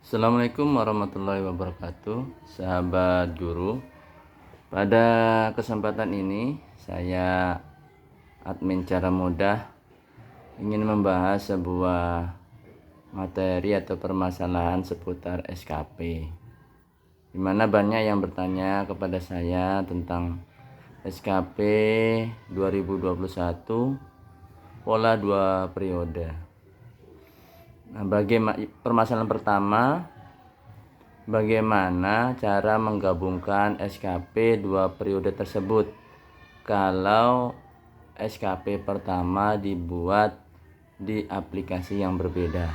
Assalamualaikum warahmatullahi wabarakatuh, sahabat guru. Pada kesempatan ini, saya admin cara mudah ingin membahas sebuah materi atau permasalahan seputar SKP, di mana banyak yang bertanya kepada saya tentang SKP 2021 pola 2 periode. Nah, permasalahan pertama, bagaimana cara menggabungkan SKP 2 periode tersebut kalau SKP pertama dibuat di aplikasi yang berbeda?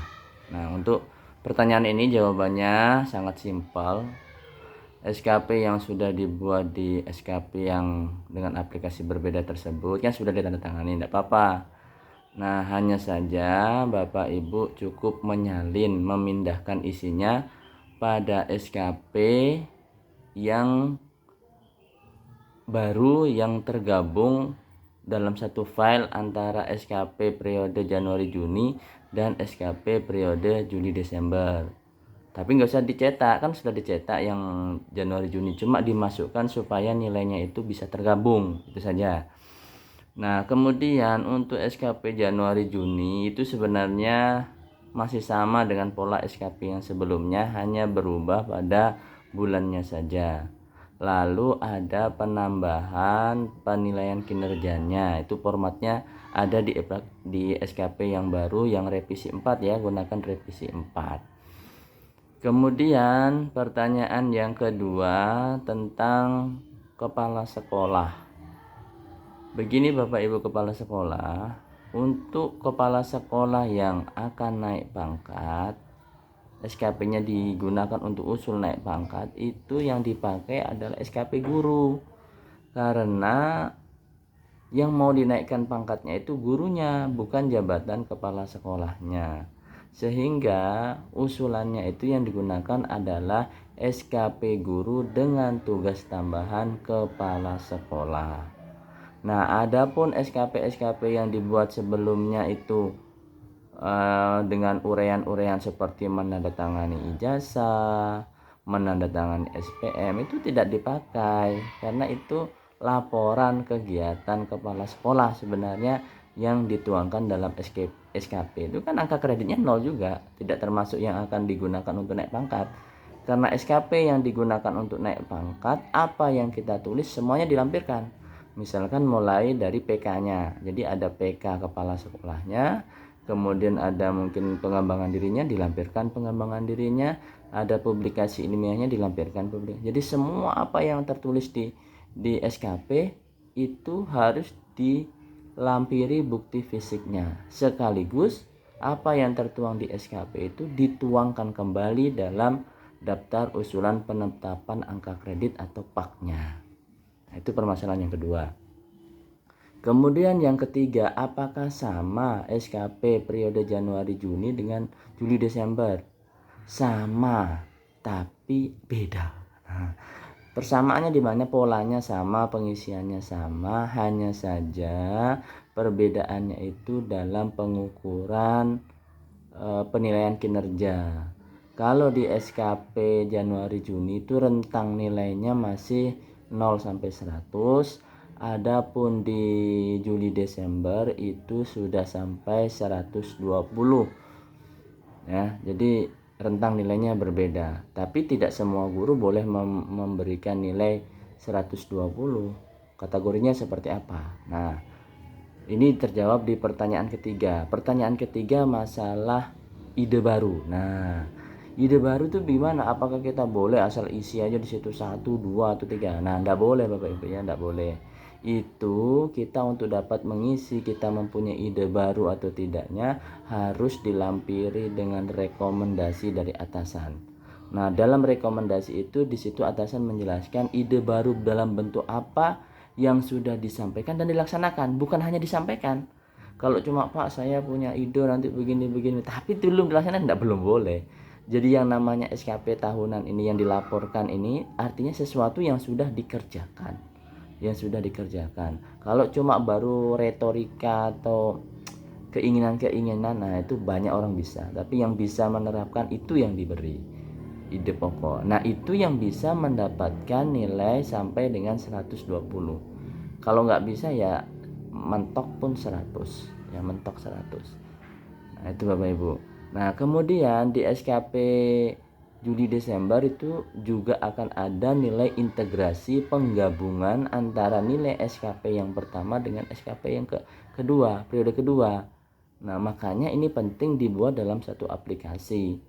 Nah, untuk pertanyaan ini jawabannya sangat simpel. SKP yang sudah dibuat di SKP yang dengan aplikasi berbeda tersebut kan sudah ditandatangani, tidak apa-apa. Nah, hanya saja Bapak Ibu cukup memindahkan isinya pada SKP yang baru yang tergabung dalam satu file antara SKP periode Januari-Juni dan SKP periode Juli-Desember. Tapi nggak usah dicetak, kan sudah dicetak yang Januari-Juni, cuma dimasukkan supaya nilainya itu bisa tergabung, itu saja. Nah, kemudian untuk SKP Januari-Juni itu sebenarnya masih sama dengan pola SKP yang sebelumnya, hanya berubah pada bulannya saja. Lalu ada penambahan penilaian kinerjanya, itu formatnya ada di SKP yang baru yang revisi 4 ya, gunakan revisi 4. Kemudian pertanyaan yang kedua tentang kepala sekolah. Begini Bapak Ibu kepala sekolah, untuk kepala sekolah yang akan naik pangkat, SKP-nya digunakan untuk usul naik pangkat, itu yang dipakai adalah SKP guru. Karena yang mau dinaikkan pangkatnya itu gurunya, bukan jabatan kepala sekolahnya. Sehingga usulannya itu yang digunakan adalah SKP guru dengan tugas tambahan kepala sekolah. Nah, adapun SKP yang dibuat sebelumnya itu dengan uraian-uraian seperti menandatangani ijazah, menandatangani SPM itu tidak dipakai karena itu laporan kegiatan kepala sekolah sebenarnya yang dituangkan dalam SKP. Itu kan angka kreditnya 0 juga, tidak termasuk yang akan digunakan untuk naik pangkat. Karena SKP yang digunakan untuk naik pangkat, apa yang kita tulis semuanya dilampirkan. Misalkan mulai dari PK-nya, jadi ada PK kepala sekolahnya, kemudian ada mungkin pengembangan dirinya, dilampirkan pengembangan dirinya, ada publikasi ilmiahnya, dilampirkan publikasi. Jadi semua apa yang tertulis di SKP itu harus dilampiri bukti fisiknya, sekaligus apa yang tertuang di SKP itu dituangkan kembali dalam daftar usulan penetapan angka kredit atau PAK-nya. Nah, itu permasalahan yang kedua. Kemudian yang ketiga, apakah sama SKP periode Januari-Juni dengan Juli-Desember? Sama, tapi beda. Nah, persamaannya di mana? Polanya sama, pengisiannya sama, hanya saja perbedaannya itu dalam pengukuran penilaian kinerja. Kalau di SKP Januari-Juni itu rentang nilainya masih 0 sampai 100, adapun di Juli-Desember itu sudah sampai 120. Ya, jadi rentang nilainya berbeda. Tapi tidak semua guru boleh memberikan nilai 120. Kategorinya seperti apa? Nah, ini terjawab di pertanyaan ketiga. Pertanyaan ketiga masalah ide baru. Nah, ide baru itu gimana? Apakah kita boleh asal isi aja di situ 1, 2 atau 3? Nah, enggak boleh Bapak Ibu ya, enggak boleh. Itu kita untuk dapat mengisi kita mempunyai ide baru atau tidaknya harus dilampiri dengan rekomendasi dari atasan. Nah, dalam rekomendasi itu di situ atasan menjelaskan ide baru dalam bentuk apa yang sudah disampaikan dan dilaksanakan, bukan hanya disampaikan. Kalau cuma Pak saya punya ide nanti begini-begini tapi belum dilaksanakan, enggak, belum boleh. Jadi yang namanya SKP tahunan ini yang dilaporkan ini artinya sesuatu yang sudah dikerjakan. Kalau cuma baru retorika atau keinginan-keinginan, nah itu banyak orang bisa, tapi yang bisa menerapkan itu yang diberi. ide pokok. Nah, itu yang bisa mendapatkan nilai sampai dengan 120. Kalau nggak bisa ya mentok pun 100, ya mentok 100. Nah, itu Bapak Ibu. Nah, kemudian di SKP Juli Desember itu juga akan ada nilai integrasi penggabungan antara nilai SKP yang pertama dengan SKP yang kedua, periode kedua. Nah, makanya ini penting dibuat dalam satu aplikasi,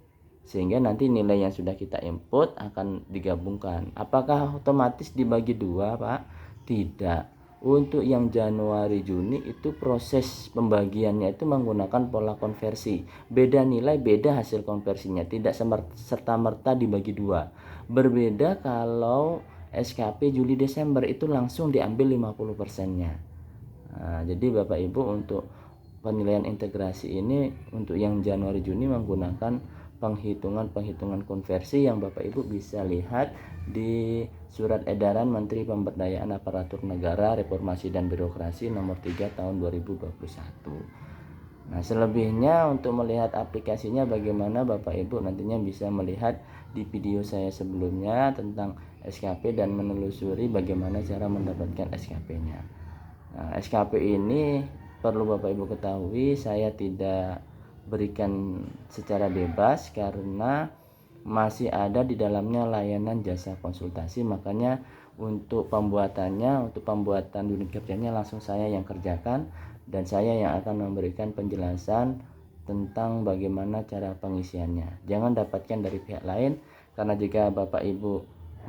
sehingga nanti nilai yang sudah kita input akan digabungkan. Apakah otomatis dibagi dua, Pak? Tidak. Untuk yang Januari Juni itu proses pembagiannya itu menggunakan pola konversi. Beda nilai, beda hasil konversinya, tidak serta-merta dibagi dua. Berbeda kalau SKP Juli Desember itu langsung diambil 50%-nya. Nah, jadi Bapak Ibu untuk penilaian integrasi ini untuk yang Januari Juni menggunakan penghitungan konversi yang Bapak Ibu bisa lihat di Surat Edaran Menteri Pemberdayaan Aparatur Negara Reformasi dan Birokrasi nomor 3 tahun 2021. Nah, selebihnya untuk melihat aplikasinya bagaimana Bapak Ibu nantinya bisa melihat di video saya sebelumnya tentang SKP dan menelusuri bagaimana cara mendapatkan SKP-nya. Nah, SKP ini perlu Bapak Ibu ketahui, saya tidak berikan secara bebas karena masih ada di dalamnya layanan jasa konsultasi. Makanya untuk pembuatannya, untuk pembuatan unit kerjanya langsung saya yang kerjakan, dan saya yang akan memberikan penjelasan tentang bagaimana cara pengisiannya. Jangan dapatkan dari pihak lain, karena jika Bapak Ibu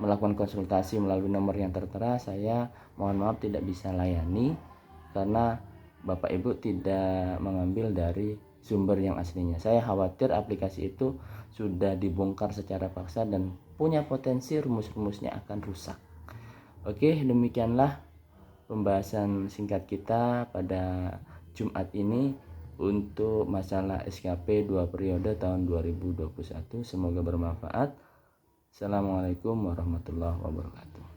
melakukan konsultasi melalui nomor yang tertera, saya mohon maaf tidak bisa layani karena Bapak Ibu tidak mengambil dari sumber yang aslinya. Saya khawatir aplikasi itu sudah dibongkar secara paksa dan punya potensi rumus-rumusnya akan rusak. Oke, demikianlah pembahasan singkat kita pada Jumat ini untuk masalah SKP 2 periode tahun 2021. Semoga bermanfaat. Assalamualaikum warahmatullahi wabarakatuh.